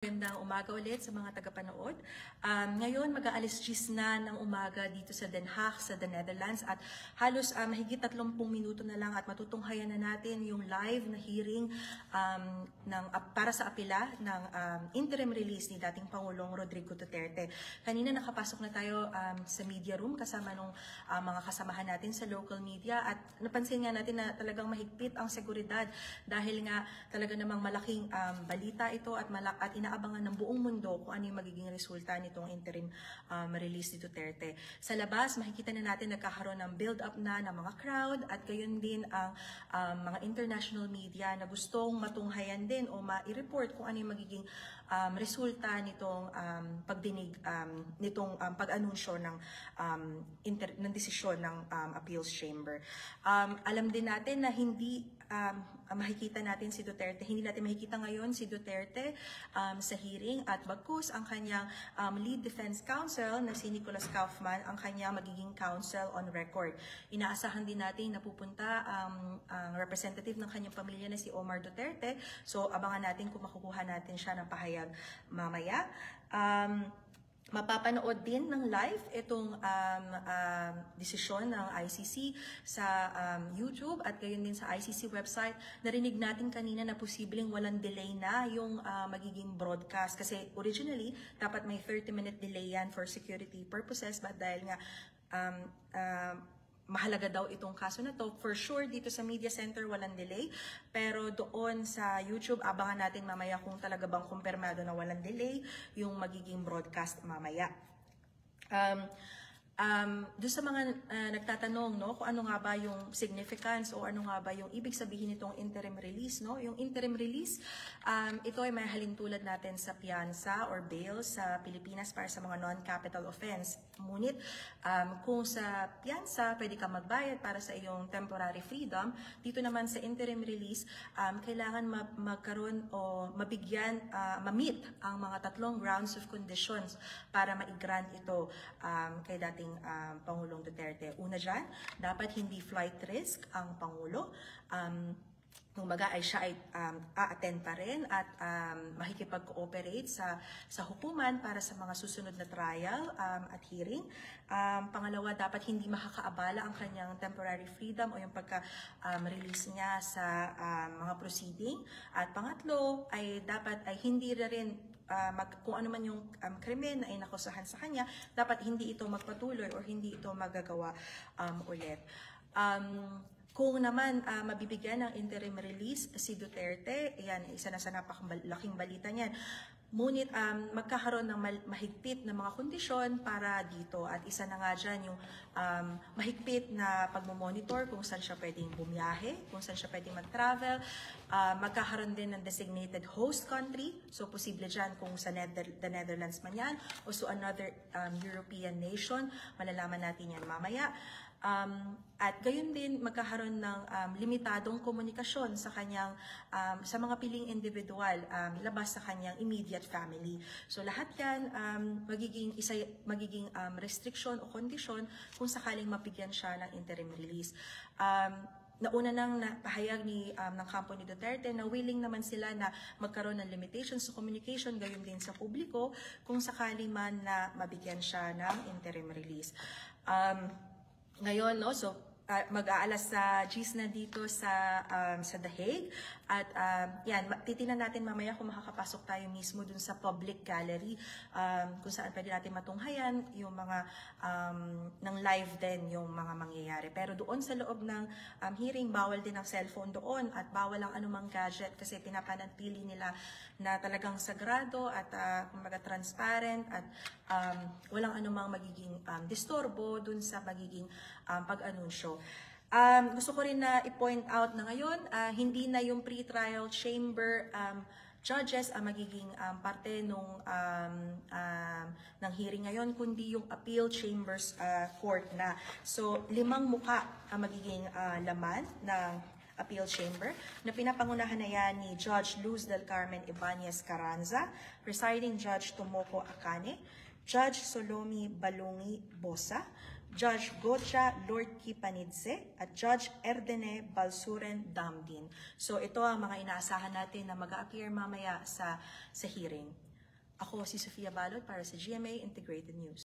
Magandang umaga ulit sa mga tagapanood. Ngayon, mag-aalis 10 na ng umaga dito sa Den Haag, sa The Netherlands at halos mahigit 30 minuto na lang at matutunghayan na natin yung live na hearing para sa apela ng interim release ni dating Pangulong Rodrigo Duterte. Kanina nakapasok na tayo sa media room kasama nung mga kasamahan natin sa local media at napansin nga natin na talagang mahigpit ang seguridad dahil nga talaga namang malaking balita ito at inaabangan ng buong mundo kung ano yung magiging resulta nitong interim release ni Duterte. Sa labas, makikita na natin nagkakaroon ng build-up na ng mga crowd at gayon din ang mga international media na gustong matunghayan din o ma-report kung ano yung magiging resulta nitong pagdinig, nitong pag-anunsyo ng desisyon ng appeals chamber. Alam din natin na hindi makikita natin si Duterte, hindi natin makikita ngayon si Duterte sa hearing at bagkus ang kanyang lead defense counsel na si Nicholas Kaufman ang kanyang magiging counsel on record. Inaasahan din natin na pupunta ang representative ng kanyang pamilya na si Omar Duterte. So abangan natin kung makukuha natin siya ng pahayag mamaya. Mapapanood din ng live itong desisyon ng ICC sa YouTube at gayon din sa ICC website. Narinig natin kanina na posibleng walang delay na yung magiging broadcast kasi originally dapat may 30-minute delay yan for security purposes but dahil nga mahalaga daw itong kaso na to. For sure, dito sa media center, walang delay. Pero doon sa YouTube, abangan natin mamaya kung talaga bang kumpirmado na walang delay yung magiging broadcast mamaya. Doon sa mga nagtatanong, no, kung ano nga ba yung significance o ano nga ba yung ibig sabihin nitong interim release, no? Yung interim release, ito ay may halintulad natin sa piyansa or bail sa Pilipinas para sa mga non-capital offense. Ngunit kung sa piyansa, pwede ka magbayad para sa iyong temporary freedom. Dito naman sa interim release, kailangan magkaroon o mabigyan, ma-meet ang mga tatlong grounds of conditions para ma-grant ito kay dating Pangulong Duterte. Una dyan, dapat hindi flight risk ang Pangulo. Kumbaga ay siya ay a-attend pa rin at makikipag-cooperate sa hukuman para sa mga susunod na trial at hearing. Pangalawa, dapat hindi makakaabala ang kanyang temporary freedom o yung pagka-release niya sa mga proceeding. At pangatlo, ay dapat ay hindi rin kung ano man yung krimen na inakusahan sa kanya, dapat hindi ito magpatuloy or hindi ito magagawa ulit. Kung naman mabibigyan ng interim release si Duterte, yan, isa na sa napakalaking balita niyan. Ngunit magkakaroon ng mahigpit na mga kondisyon para dito at isa na nga dyan yung mahigpit na pagmamonitor kung saan siya pwedeng bumiyahe, kung saan siya pwedeng mag-travel. Magkakaroon din ng designated host country, so posible dyan kung sa the Netherlands man yan o so another European nation, malalaman natin yan mamaya. At gayon din magkakaroon ng limitadong komunikasyon sa kanyang sa mga piling individual labas sa kanyang immediate family. So lahat 'yan magiging restriction o kondisyon kung sakaling mapigyan siya ng interim release. Nauna nang napahayag ng kampo ni Duterte na willing naman sila na magkaroon ng limitations sa communication, gayon din sa publiko kung sakali man na mabigyan siya ng interim release. Ngayon, no, so mag-aalas sa GIS na dito sa The Hague at yan, titingnan natin mamaya kung makakapasok tayo mismo dun sa public gallery kung saan pwede natin matunghayan yung mga ng live din yung mga mangyayari. Pero doon sa loob ng hearing, bawal din ang cellphone doon at bawal ang anumang gadget kasi pinapanatili nila na talagang sagrado at kumbaga transparent at walang anumang magiging disturbo dun sa magiging pag-anunsyo. Gusto ko rin na i-point out na ngayon, hindi na yung pre-trial chamber judges ang magiging parte ng hearing ngayon, kundi yung appeal chambers court na. So, 5 muka ang magiging laman ng appeal chamber na pinapangunahan na yan ni Judge Luz del Carmen Ibanez Carranza, presiding Judge Tomoko Akane, Judge Solomi Balungi Bosa, Judge Gocha Lordki Panidze at Judge Erdene Balsuren Damdin. So ito ang mga inaasahan natin na mag-a-appear mamaya sa hearing. Ako si Sofia Balot para sa GMA Integrated News.